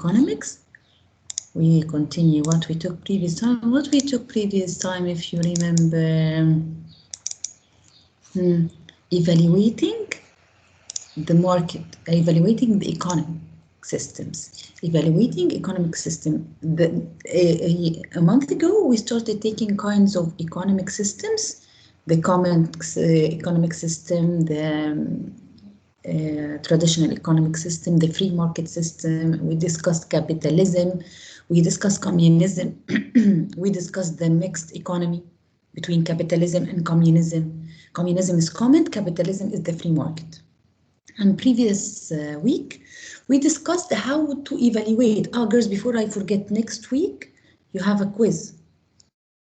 economics. We continue what we took previous time. What we took previous time, if you remember, evaluating the market, evaluating the economic systems, evaluating economic system. A month ago, we started taking kinds of economic systems, the common economic system, the traditional economic system, the free market system. We discussed capitalism, we discussed communism, we discussed the mixed economy between capitalism and communism. Communism is common, capitalism is the free market. And previous week, we discussed how to evaluate. Oh, girls, before I forget, next week, you have a quiz.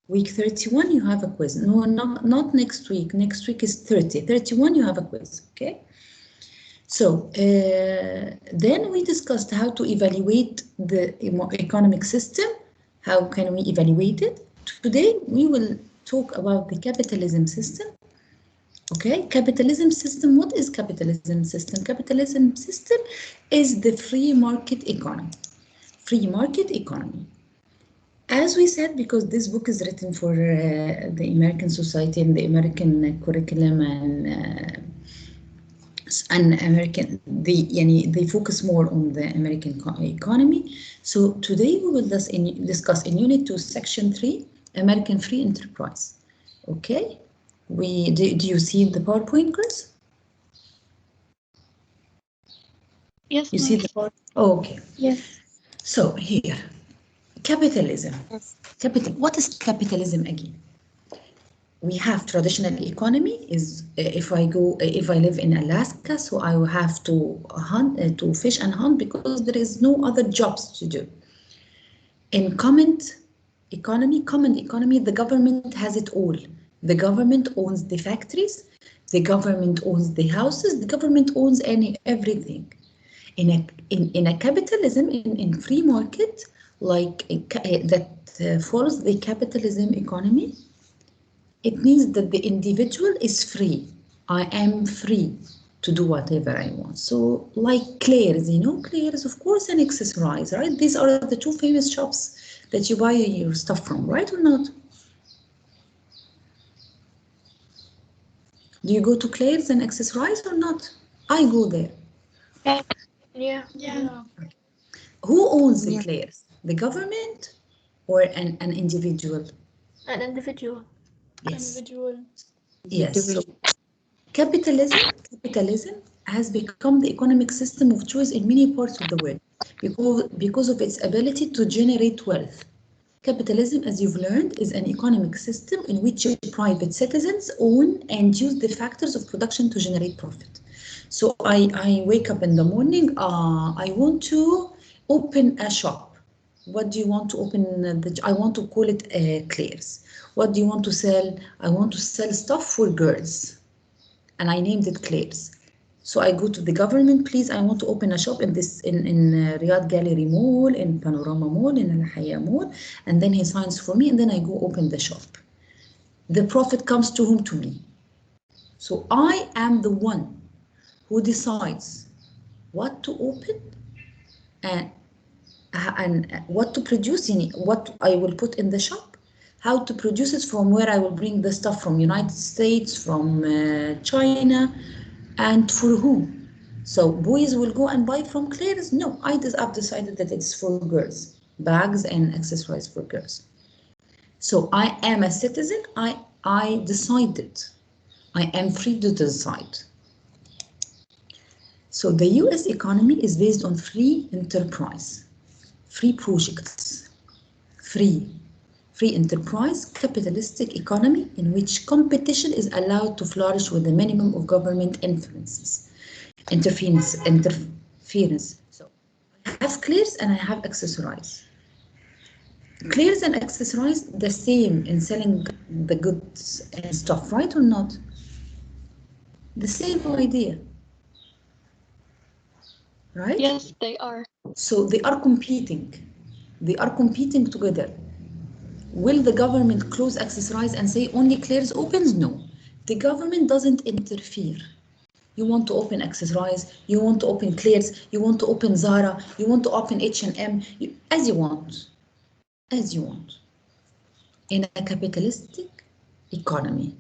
Week 31, you have a quiz. No, not next week. Next week is 30. 31, you have a quiz, okay? So then we discussed how to evaluate the economic system. How can we evaluate it? Today, we will talk about the capitalism system. Okay, capitalism system. What is capitalism system? Capitalism system is the free market economy. Free market economy. As we said, because this book is written for the American society and the American curriculum and American, they focus more on the American economy. So today we will discuss in Unit 2, Section 3, American Free Enterprise. Okay. Do you see the PowerPoint, girls? Yes. You see the PowerPoint? Oh, okay. Yes. So here, capitalism. Yes. What is capitalism again? We have traditional economy. Is if I live in Alaska, so I will have to hunt, to fish and hunt because there is no other jobs to do. In common economy, the government has it all. The government owns the factories, the government owns the houses, the government owns everything. In a capitalism, in free market, like that follows the capitalism economy, it means that the individual is free. I am free to do whatever I want. So like Claire's, you know, Claire's, of course, and Accessorize, right? These are the two famous shops that you buy your stuff from, right or not? Do you go to Claire's and Accessorize or not? I go there. Yeah. Who owns the Claire's? The government or an individual? An individual. Yes. Individual. Yes. So capitalism has become the economic system of choice in many parts of the world because of its ability to generate wealth. Capitalism, as you've learned, is an economic system in which private citizens own and use the factors of production to generate profit. So I wake up in the morning, I want to open a shop. What do you want to open? I want to call it Claire's. What do you want to sell? I want to sell stuff for girls. And I named it Claire's. So I go to the government, please, I want to open a shop in Riyadh Gallery Mall, in Panorama Mall, in Al Hayya Mall, and then he signs for me, and then I go open the shop. The profit comes to whom? To me. So I am the one who decides what to open and what to produce, what I will put in the shop, how to produce it, from where I will bring the stuff from United States, from China, and for whom. So boys will go and buy from Claire's? No, I've decided that it's for girls, bags and accessories for girls. So I am a citizen, I decided. I am free to decide. So the US economy is based on free enterprise, free projects, free enterprise, capitalistic economy in which competition is allowed to flourish with a minimum of government interference. So I have Claire's and I have Accessorize. Claire's and Accessorize the same in selling the goods and stuff, right or not? The same idea, right? Yes, they are. So they are competing. They are competing together. Will the government close Accessorize and say only Claire's opens? No. The government doesn't interfere. You want to open Accessorize, you want to open Claire's, you want to open Zara, you want to open H&M, as you want. As you want. In a capitalistic economy.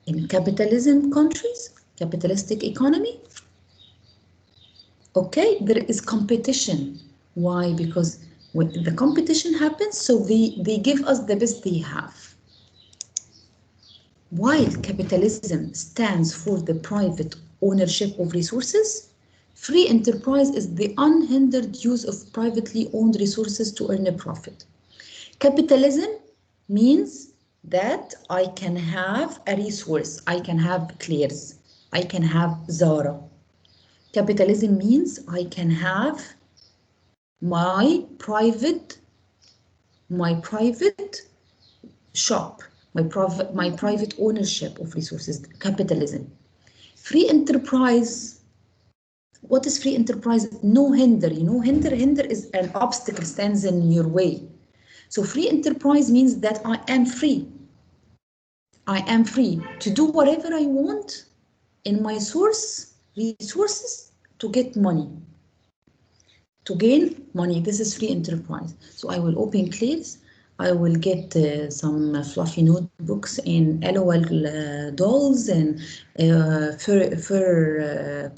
In capitalism countries, capitalistic economy, okay, there is competition. Why? Because when the competition happens, so they give us the best they have. While capitalism stands for the private ownership of resources, free enterprise is the unhindered use of privately owned resources to earn a profit. Capitalism means that I can have a resource, I can have Claire's, I can have Zara. Capitalism means I can have my private shop, my private ownership of resources, capitalism. Free enterprise, what is free enterprise? No hinder, you know, hinder is an obstacle stands in your way. So free enterprise means that I am free. I am free to do whatever I want in my resources to get money. To gain money, this is free enterprise. So I will open Claire's, I will get some fluffy notebooks in LOL dolls and fur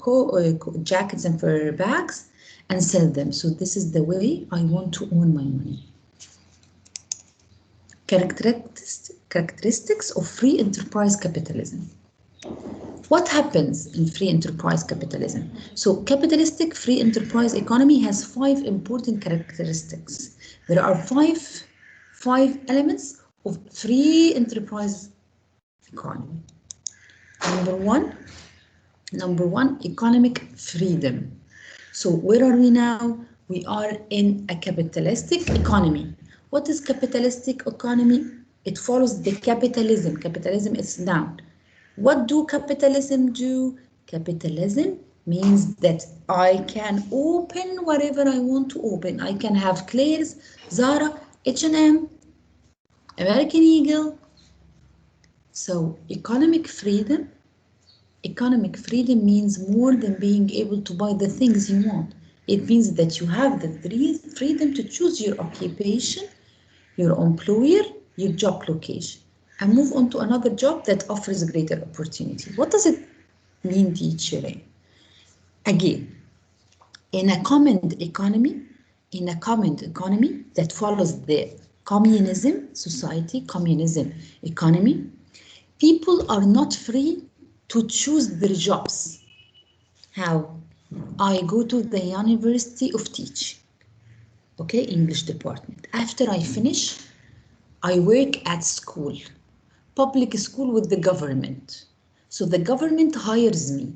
jackets and fur bags and sell them. So this is the way I want to earn my money. Characteristics of free enterprise capitalism. What happens in free enterprise capitalism? So capitalistic free enterprise economy has 5 important characteristics. There are five elements of free enterprise economy. Number one, economic freedom. So where are we now? We are in a capitalistic economy. What is capitalistic economy? It follows the capitalism. Capitalism is noun. What do capitalism do? Capitalism means that I can open whatever I want to open. I can have Claire's, Zara, H&M, American Eagle. So economic freedom means more than being able to buy the things you want. It means that you have the freedom to choose your occupation, your employer, your job location, and move on to another job that offers greater opportunity. What does it mean, teacher? Again, in a common economy that follows the communism society, communism economy, people are not free to choose their jobs. How? I go to the University of Teaching, okay, English department. After I finish, I work at school, public school with the government. So the government hires me.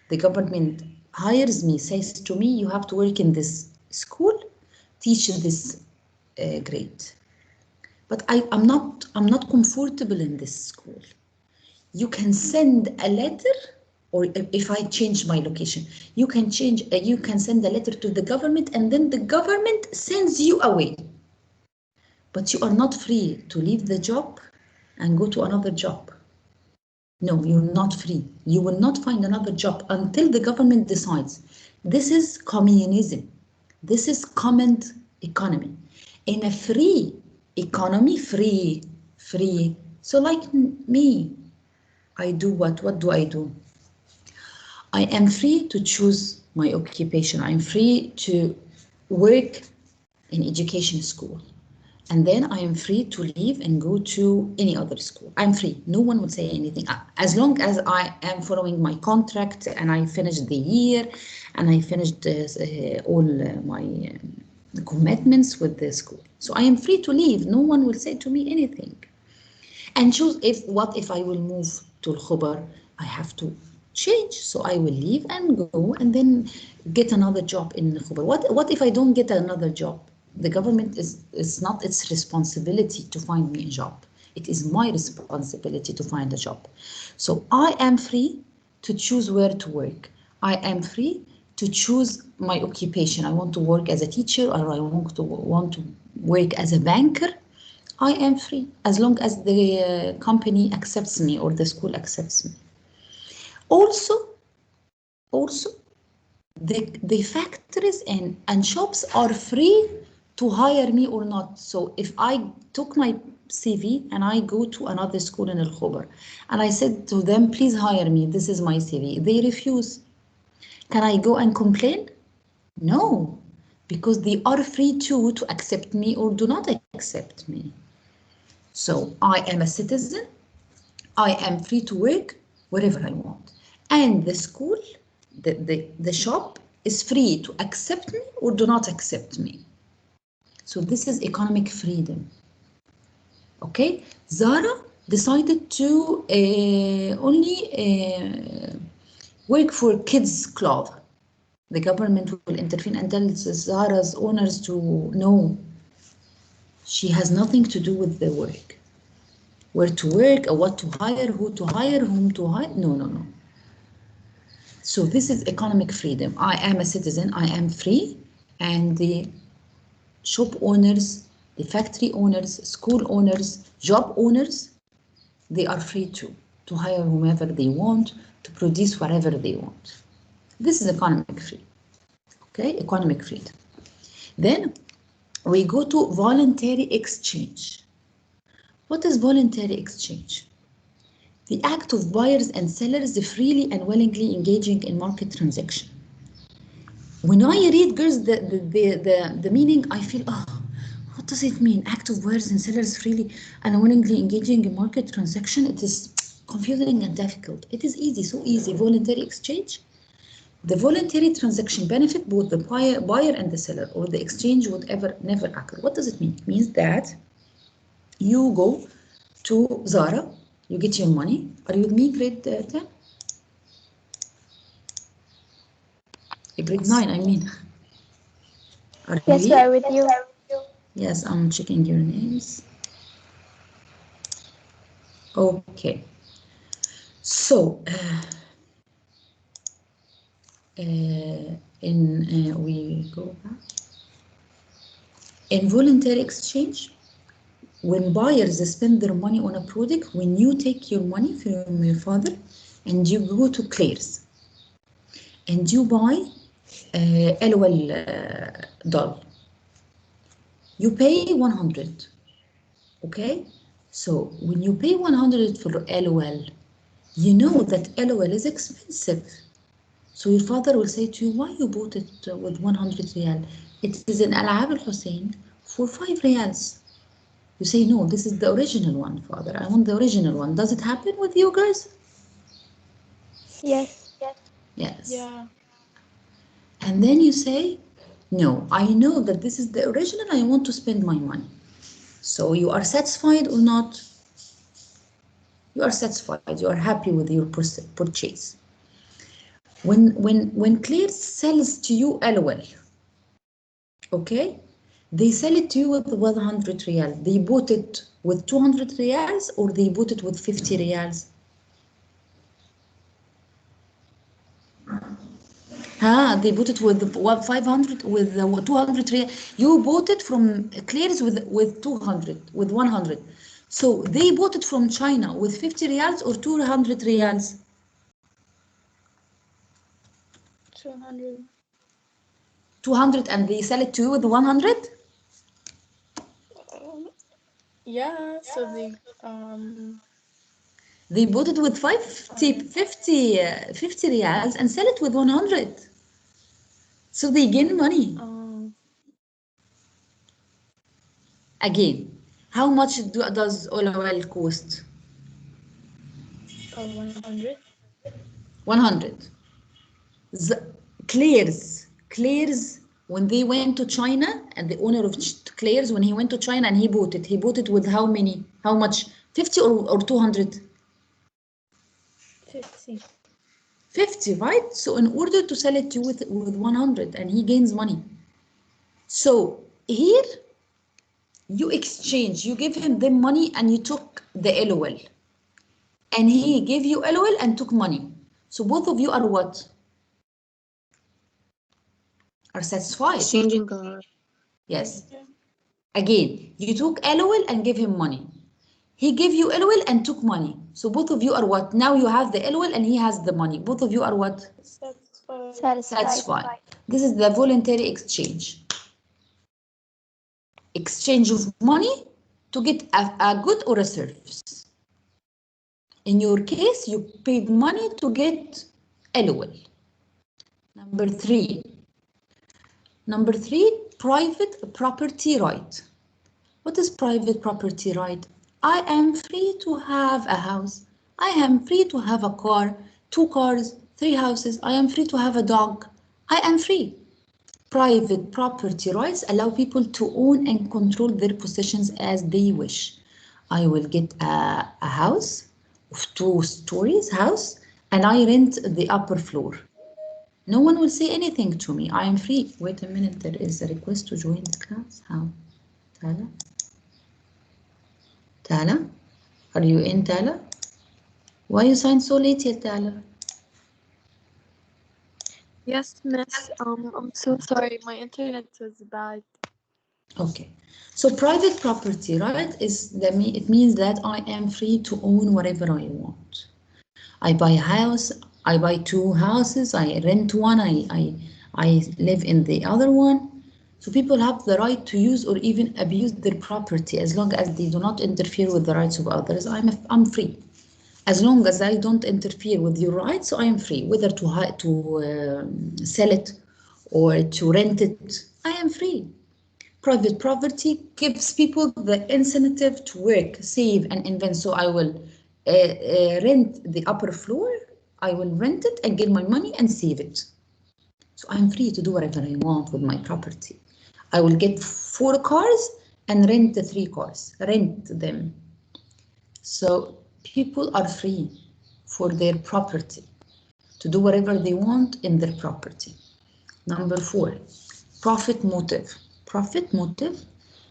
The government hires me, says to me, you have to work in this school, teach this grade. But I'm not comfortable in this school. You can send a letter, or if I change my location, you can send a letter to the government, and then the government sends you away. But you are not free to leave the job and go to another job. No, you're not free. You will not find another job until the government decides. This is communism. This is common economy. In a free economy, free. So like me, I do what? What do? I am free to choose my occupation. I'm free to work in education school. And then I am free to leave and go to any other school. I'm free. No one will say anything. As long as I am following my contract and I finished the year and I finished all my commitments with the school. So I am free to leave. No one will say to me anything. And choose what if I will move to Al-Khobar? I have to change. So I will leave and go and then get another job in Al-Khobar. What if I don't get another job? The government is not its responsibility to find me a job. It is my responsibility to find a job. So I am free to choose where to work. I am free to choose my occupation. I want to work as a teacher, or I want to work as a banker. I am free as long as the company accepts me or the school accepts me. Also, the factories and shops are free to hire me or not. So if I took my CV and I go to another school in Al Khobar and I said to them, please hire me, this is my CV, they refuse. Can I go and complain? No, because they are free to accept me or do not accept me. So I am a citizen, I am free to work wherever I want. And the school, the shop is free to accept me or do not accept me. So this is economic freedom. Okay, Zara decided to only work for kids' clothes. The government will intervene and tell Zara's owners to no. She has nothing to do with the work. Where to work, or what to hire, who to hire, whom to hire. No, no, no. So this is economic freedom. I am a citizen, I am free, and the shop owners, the factory owners, school owners, job owners, they are free to hire whomever they want, to produce whatever they want. This is economic freedom. Okay, economic freedom. Then we go to voluntary exchange. What is voluntary exchange? The act of buyers and sellers freely and willingly engaging in market transaction. When I read, girls, the meaning, I feel, oh, what does it mean? Act of buyers and sellers freely and willingly engaging in market transaction. It is confusing and difficult. It is easy, so easy. Voluntary exchange. The voluntary transaction benefit both the buyer and the seller, or the exchange would never occur. What does it mean? It means that you go to Zara, you get your money. Are you with me, grade 10? Grade 9, I mean. Are you Yes, we here? are with you. Yes, I'm checking your names. Okay. So, we go back. In voluntary exchange, when buyers spend their money on a product, when you take your money from your father and you go to Claire's and you buy LOL doll, you pay 100. Okay, so when you pay 100 for LOL, you know that LOL is expensive. So your father will say to you, why you bought it with 100 riyal? It is in Al-Ahab al-Hussein for 5 riyals. You say, no, this is the original one, father. I want the original one. Does it happen with you guys? Yes. Yes. Yeah. And then you say, no, I know that this is the original. I want to spend my money. So you are satisfied or not? You are satisfied. You are happy with your purchase. When Claire sells to you LOL, okay, they sell it to you with 100 riyal. They bought it with 200 riyals or they bought it with 50 riyals? They bought it with 500, with 200 riyal. You bought it from Claire's with 200, with 100. So they bought it from China with 50 riyals or 200 riyals? 200. 200, and they sell it to you with 100? Yeah, so They bought it with 50 riyals and sell it with 100. So they gain money. Again, how much does olive oil cost? 100. 100. Claire's, when they went to China, and the owner of Claire's, when he went to China and he bought it with how many? How much? 50 or 200? 50. 50, right? So in order to sell it to you with 100, and he gains money. So here, you exchange, you give him the money and you took the LOL. And he gave you LOL and took money. So both of you are what? Are satisfied. Exchanging. Yes. Again, you took LOL and gave him money. He gave you LOL and took money. So both of you are what? Now you have the LOL and he has the money. Both of you are what? Satisfied. Satisfied. This is the voluntary exchange. Exchange of money to get a good or a service. In your case, you paid money to get LOL. Number three, private property right. What is private property right? I am free to have a house. I am free to have a car, 2 cars, 3 houses. I am free to have a dog. I am free. Private property rights allow people to own and control their possessions as they wish. I will get a house of 2 stories house and I rent the upper floor. No one will say anything to me. I am free. Wait a minute, there is a request to join the class. How? Tala? Tala? Are you in, Tala? Why you sign so late yet, Tala? Yes, miss. I'm so sorry. My internet was bad. Okay. So private property, right, it means that I am free to own whatever I want. I buy a house, I buy 2 houses, I rent one, I live in the other one. So people have the right to use or even abuse their property as long as they do not interfere with the rights of others. I'm free. As long as I don't interfere with your rights, so I am free. Whether to sell it or to rent it, I am free. Private property gives people the incentive to work, save, and invest. So I will rent the upper floor, I will rent it and get my money and save it. So I'm free to do whatever I want with my property. I will get 4 cars and rent the 3 cars, rent them. So people are free for their property to do whatever they want in their property. Number 4, profit motive. Profit motive.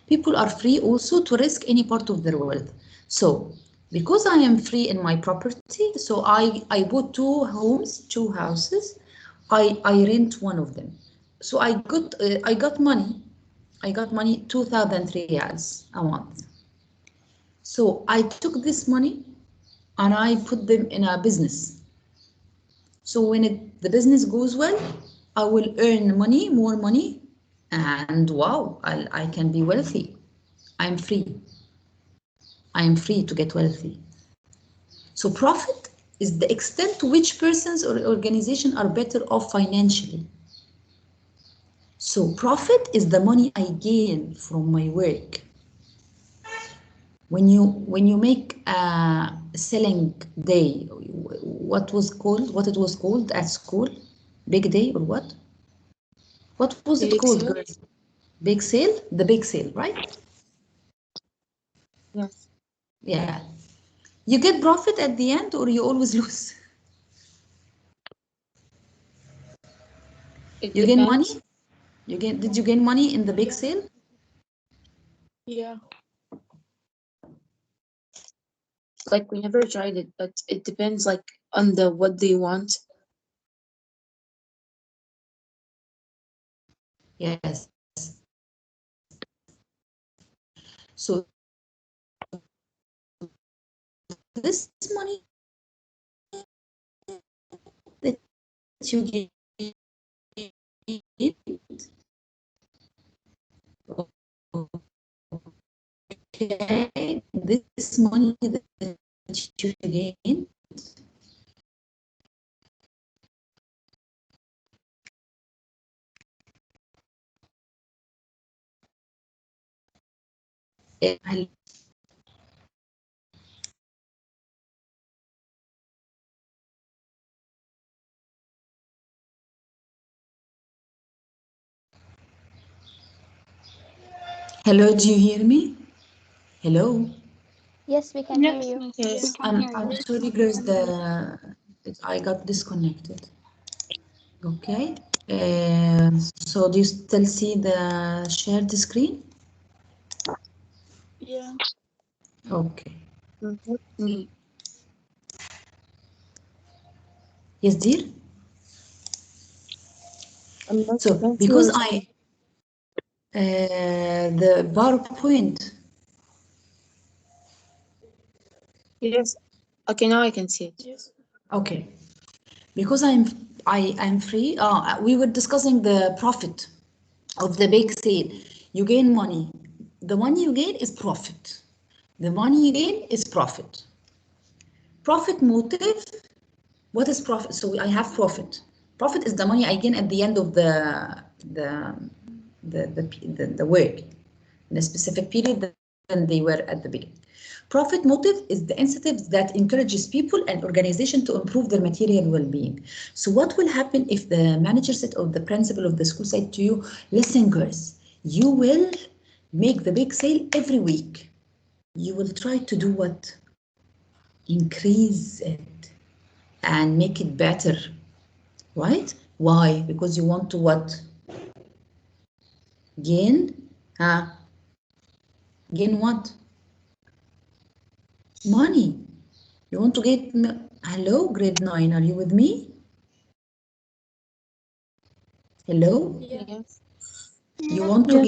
People are free also to risk any part of their wealth. So because I am free in my property, so I bought 2 homes, 2 houses. I rent one of them. So I got money. I got money 2,000 riyals a month. So I took this money and I put them in a business. So when the business goes well, I will earn money, more money, and wow, I can be wealthy. I'm free. I am free to get wealthy. So profit is the extent to which persons or organization are better off financially. So profit is the money I gain from my work. When you make a selling day, what it was called at school, big day or what? What was it called, girls? Big sale? The big sale, right? Yes. Yeah. You get profit at the end or you always lose? You gain money? Did you gain money in the big sale? Yeah. Like we never tried it, but it depends like on the what they want. Yes. So this money that you get, okay, this money that you gain, hello, do you hear me? Hello. Yes, we can hear you. Yes. I'm sorry, girls. I got disconnected. Okay. So do you still see the shared screen? Yeah. Okay. Mm-hmm. Yes, dear. So Can't because you the PowerPoint. Yes. Okay, now I can see it. Yes. Okay, because I'm free. We were discussing the profit of the big sale. You gain money. The money you gain is profit. The money you gain is profit. Profit motive. What is profit? So I have profit. Profit is the money I gain at the end of the work in a specific period than they were at the beginning. Profit motive is the incentive that encourages people and organizations to improve their material well-being. So what will happen if the manager said or the principal of the school said to you, listen girls, you will make the big sale every week. You will try to do what? Increase it and make it better, right? Why? Because you want to what? Gain? Gain what? Money. You want to get, hello, grade 9, are you with me? Hello? Yes. You want to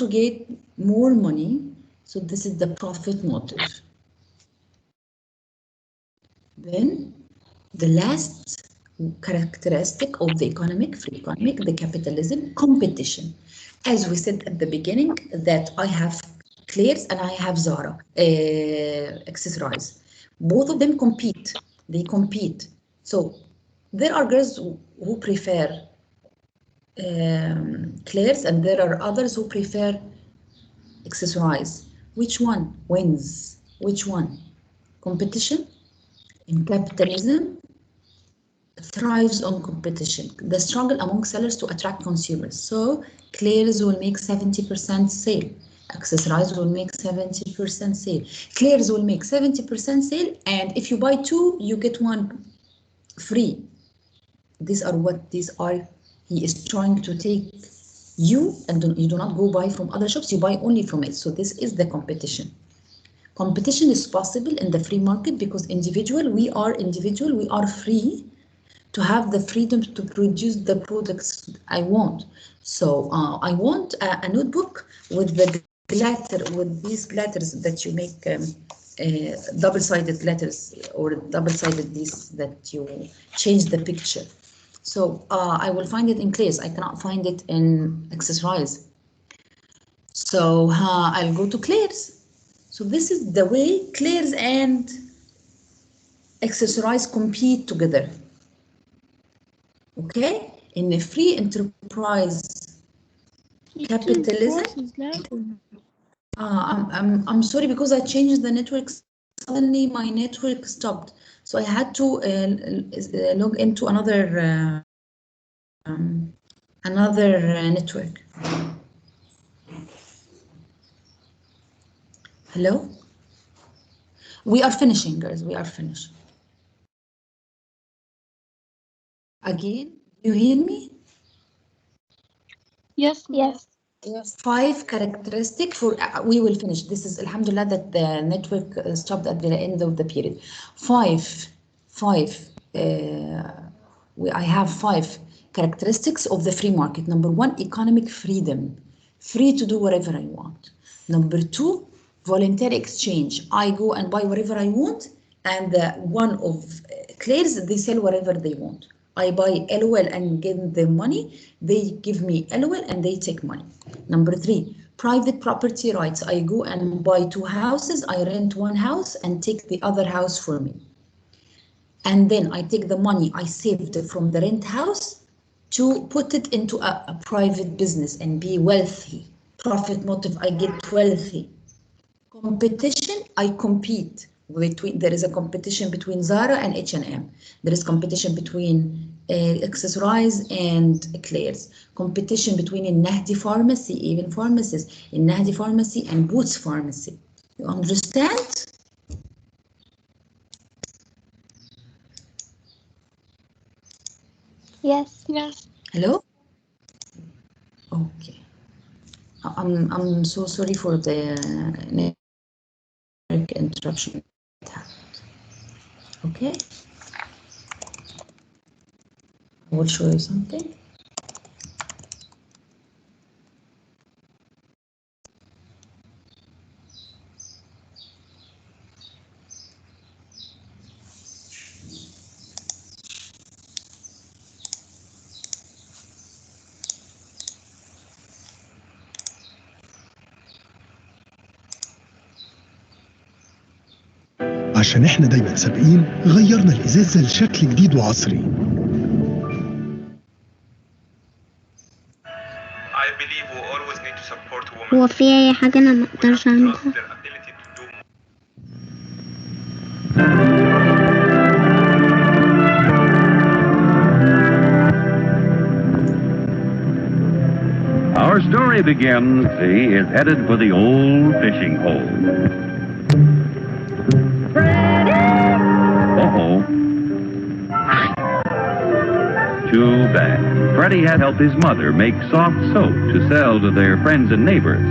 get more money, so this is the profit motive. Then the last characteristic of the free economic, the capitalism, competition. As we said at the beginning, that I have Claire's and I have Zara accessorize. Both of them compete. They compete. So there are girls who prefer Claire's and there are others who prefer accessorize. Which one wins? Which one? Competition? In capitalism, thrives on competition, the struggle among sellers to attract consumers. So Claire's will make 70% sale, Accessorize will make 70% sale, Claire's will make 70% sale, and if you buy two, you get one free. These are. He is trying to take you, and you do not go buy from other shops, you buy only from it. So this is the competition. Competition is possible in the free market because we are free to have the freedom to produce the products I want. So I want a notebook with the glitter, with these glitters that you make double-sided glitters or double-sided these that you change the picture. So I will find it in Claire's. I cannot find it in Accessorize. So I'll go to Claire's. So this is the way Claire's and Accessorize compete together. Okay, in a free enterprise capitalism. I'm sorry because I changed the network. Suddenly my network stopped, so I had to log into another network. Hello. We are finishing, guys. We are finished. Again, you hear me? Yes. Yes. Yes. 5 characteristics for we will finish. This is alhamdulillah that the network stopped at the end of the period. I have 5 characteristics of the free market. Number 1, economic freedom, free to do whatever I want. Number 2, voluntary exchange. I go and buy whatever I want, and one of Claire's, they sell whatever they want. I buy LOL and give them money. They give me LOL and they take money. Number 3, private property rights. I go and buy 2 houses. I rent one house and take the other house for me. And then I take the money I saved from the rent house to put it into a private business and be wealthy. Profit motive, I get wealthy. Competition, I compete. There is a competition between Zara and H&M. There is competition between Accessorize and Claire's. Competition between Nahdi Pharmacy, even pharmacies, in Nahdi Pharmacy and Boots Pharmacy. You understand? Yes. Hello? Okay. I'm so sorry for the network interruption. Okay. I will show you something. عشان احنا دايما سابقين غيرنا الإزازة لشكل جديد وعصري. هو في أي حاجة أنا مقدرش أعملها؟ Our story begins, he is headed for the old fishing hole. Uh-oh. Too bad. Freddie had helped his mother make soft soap to sell to their friends and neighbors.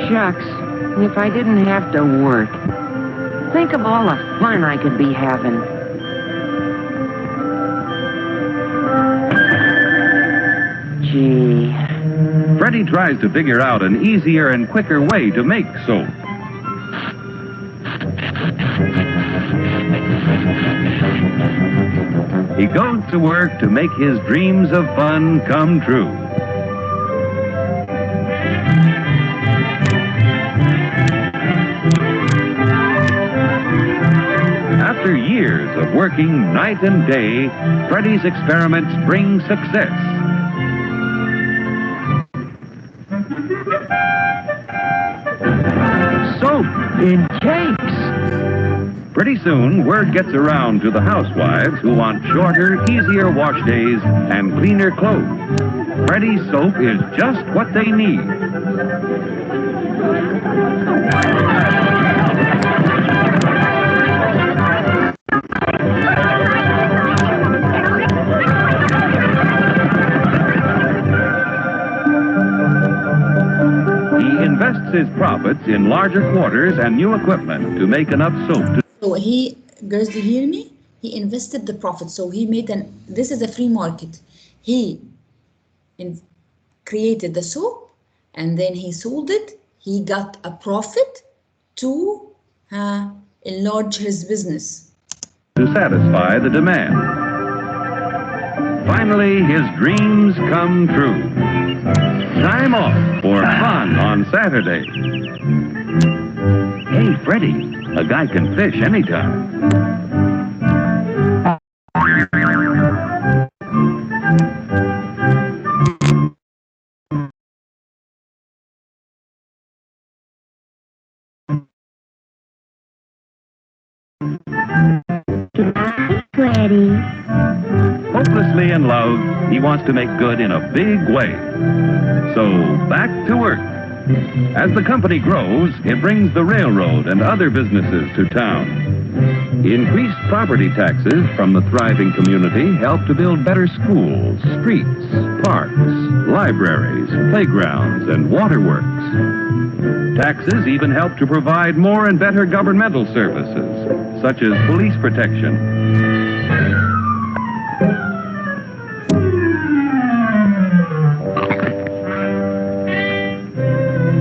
Shucks, if I didn't have to work. Think of all the fun I could be having. Gee. Freddie tries to figure out an easier and quicker way to make soap. He goes to work to make his dreams of fun come true. After years of working night and day, Freddie's experiments bring success. Soap in cakes! Pretty soon, word gets around to the housewives who want shorter, easier wash days and cleaner clothes. Freddie's soap is just what they need. He invests his profits in larger quarters and new equipment to make enough soap to... So he, girls, do you hear me? He invested the profit. So he made this is a free market. He created the soap and then he sold it. He got a profit to enlarge his business. To satisfy the demand. Finally, his dreams come true. Time off for fun on Saturday. Hey, Freddie, a guy can fish anytime. Freddie. Hopelessly in love, he wants to make good in a big way. So, back to work. As the company grows, it brings the railroad and other businesses to town. Increased property taxes from the thriving community help to build better schools, streets, parks, libraries, playgrounds, and waterworks. Taxes even help to provide more and better governmental services, such as police protection.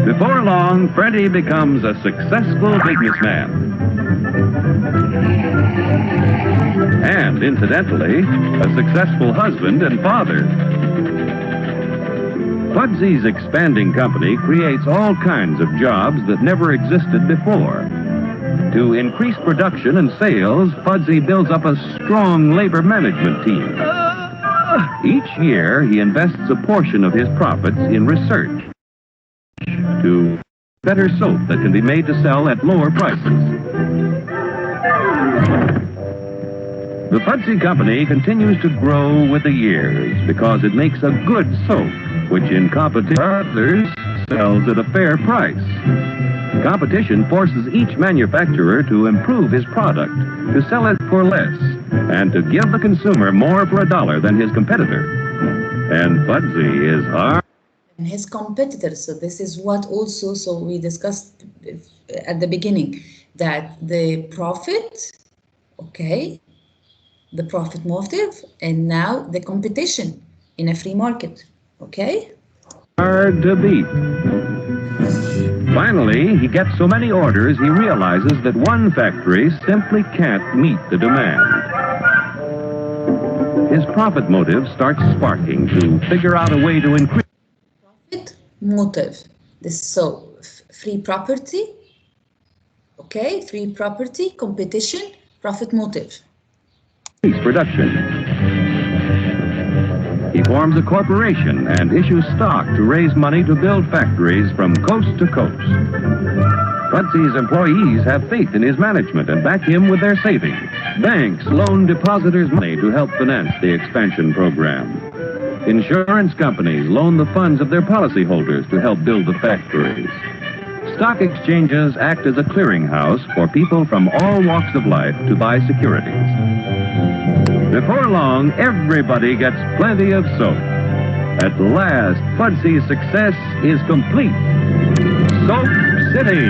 Before long, Freddie becomes a successful businessman. And, incidentally, a successful husband and father. Fudsy's expanding company creates all kinds of jobs that never existed before. To increase production and sales, Fudsy builds up a strong labor management team. Each year, he invests a portion of his profits in research to better soap that can be made to sell at lower prices. The Fudsy Company continues to grow with the years because it makes a good soap, which in competition with others sells at a fair price. Competition forces each manufacturer to improve his product, to sell it for less, and to give the consumer more for $1 than his competitor. And Fudsy is hard. And his competitors. So this is what also, so we discussed at the beginning that the profit, okay, the profit motive, and now the competition in a free market, okay? Hard to beat. Finally, he gets so many orders, he realizes that one factory simply can't meet the demand. His profit motive starts sparking to figure out a way to increase Motive. This so free property, Okay, free property, competition, profit motive. Production. He forms a corporation and issues stock to raise money to build factories from coast to coast. Fudsy's employees have faith in his management and back him with their savings. Banks loan depositors money to help finance the expansion program. Insurance companies loan the funds of their policyholders to help build the factories. Stock exchanges act as a clearinghouse for people from all walks of life to buy securities. Before long, everybody gets plenty of soap. At last, Fudsy's success is complete. Soap City.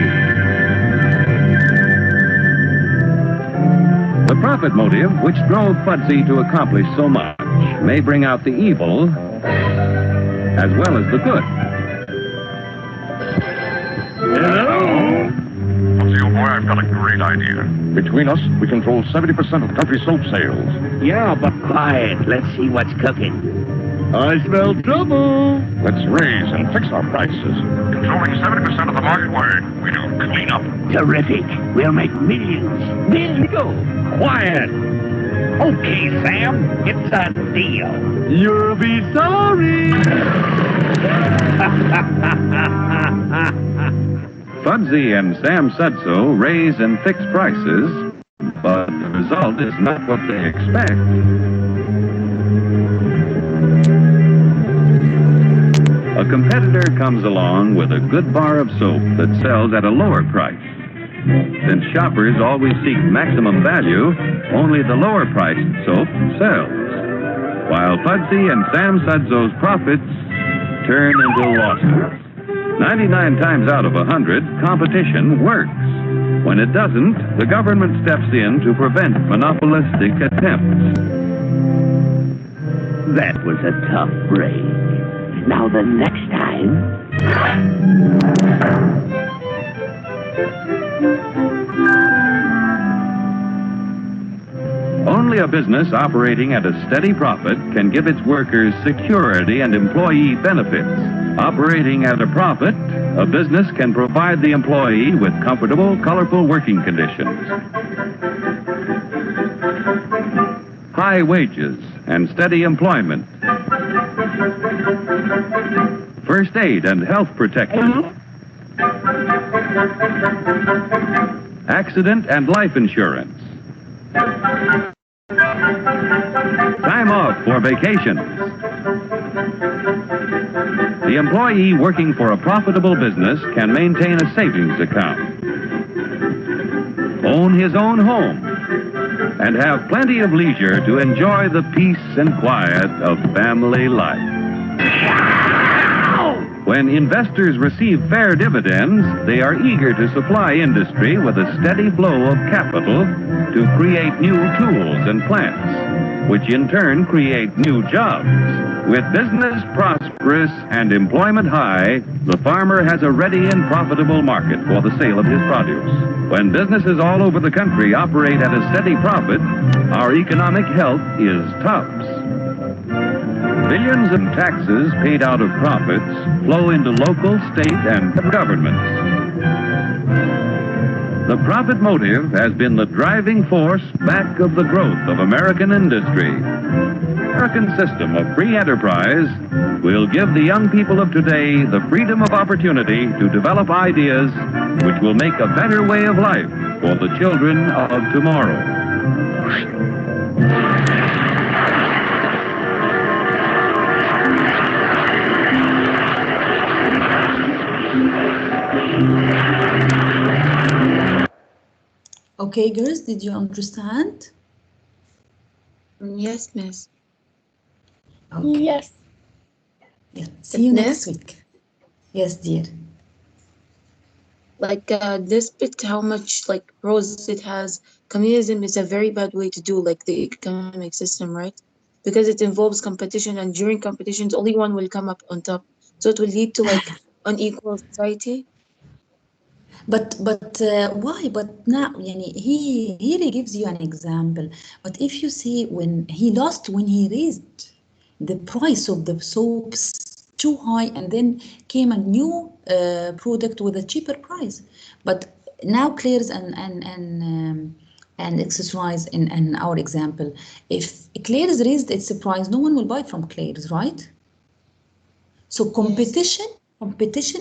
The profit motive, which drove Fudsy to accomplish so much, may bring out the evil as well as the good. Hello? Fudsy, old boy, I've got a great idea. Between us, we control 70% of the country's soap sales. Yeah, but quiet. Let's see what's cooking. I smell trouble. Let's raise and fix our prices. Controlling 70% of the market where we do cleanup. Terrific. We'll make millions. Millions. Go. Quiet. Okay, Sam. It's a deal. You'll be sorry. Fudsy and Sam Sudso raise and fix prices, but the result is not what they expect. A competitor comes along with a good bar of soap that sells at a lower price. Since shoppers always seek maximum value, only the lower priced soap sells, while Fudsy and Sam Sudso's profits turn into losses. 99 times out of 100, competition works. When it doesn't, the government steps in to prevent monopolistic attempts. That was a tough break. Now the next time... Only a business operating at a steady profit can give its workers security and employee benefits. Operating at a profit, a business can provide the employee with comfortable, colorful working conditions, high wages, and steady employment, first aid and health protection, accident and life insurance, time off for vacations. The employee working for a profitable business can maintain a savings account, own his own home, and have plenty of leisure to enjoy the peace and quiet of family life. When investors receive fair dividends, they are eager to supply industry with a steady flow of capital to create new tools and plants, which in turn create new jobs. With business prosperous and employment high, the farmer has a ready and profitable market for the sale of his produce. When businesses all over the country operate at a steady profit, our economic health is tops. Billions in taxes paid out of profits flow into local, state, and governments. The profit motive has been the driving force back of the growth of American industry. The American system of free enterprise will give the young people of today the freedom of opportunity to develop ideas which will make a better way of life for the children of tomorrow. Okay, girls, did you understand? Yes, miss. Okay. Yes. Yeah. See you next Miss? week. Yes, dear. Like this bit, how much like pros it has. Communism is a very bad way to do like the economic system, right? Because it involves competition, and during competitions, only one will come up on top. So it will lead to like unequal society. But why? But now, yani, he really gives you an example. But if you see when he raised the price of the soaps too high, and then came a new product with a cheaper price. But now Claire's and accessorize in our example. If Claire's raised its price, no one will buy from Claire's, right? So competition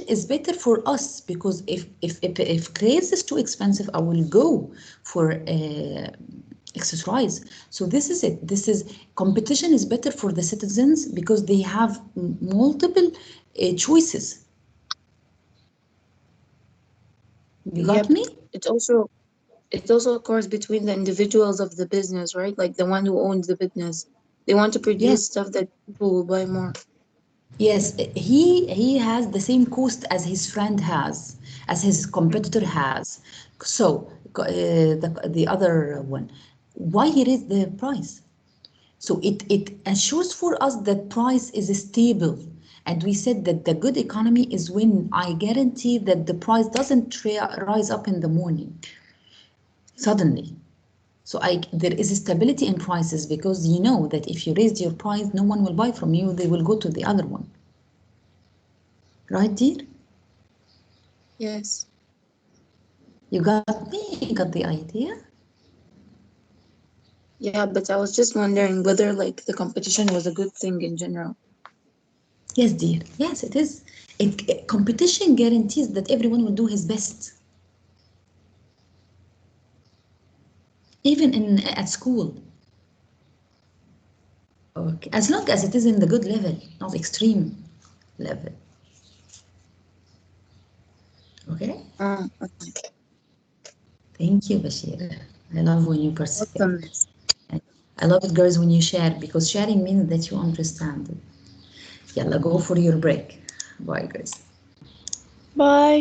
is better for us, because if Claire's is too expensive, I will go for accessorize. So this is it. This is competition is better for the citizens because they have multiple choices. You got me? It also occurs between the individuals of the business, right? Like the one who owns the business. They want to produce stuff that people will buy more. Yes, he has the same cost as his friend has, as his competitor has. So the other one, why he raised the price? So it assures for us that price is stable. And we said that the good economy is when I guarantee that the price doesn't rise up in the morning suddenly. So there is a stability in prices, because you know that if you raise your price, no one will buy from you. They will go to the other one. Right, dear? Yes. You got me? You got the idea? Yeah, but I was just wondering whether like the competition was a good thing in general. Yes, dear. Yes, it is. Competition guarantees that everyone will do his best. Even at school. Okay. As long as it is in the good level, not extreme level. Okay? Okay. Thank you, Bashir. I love when you participate. Welcome. I love it, girls, when you share, because sharing means that you understand it. Yalla, go for your break. Bye, guys. Bye.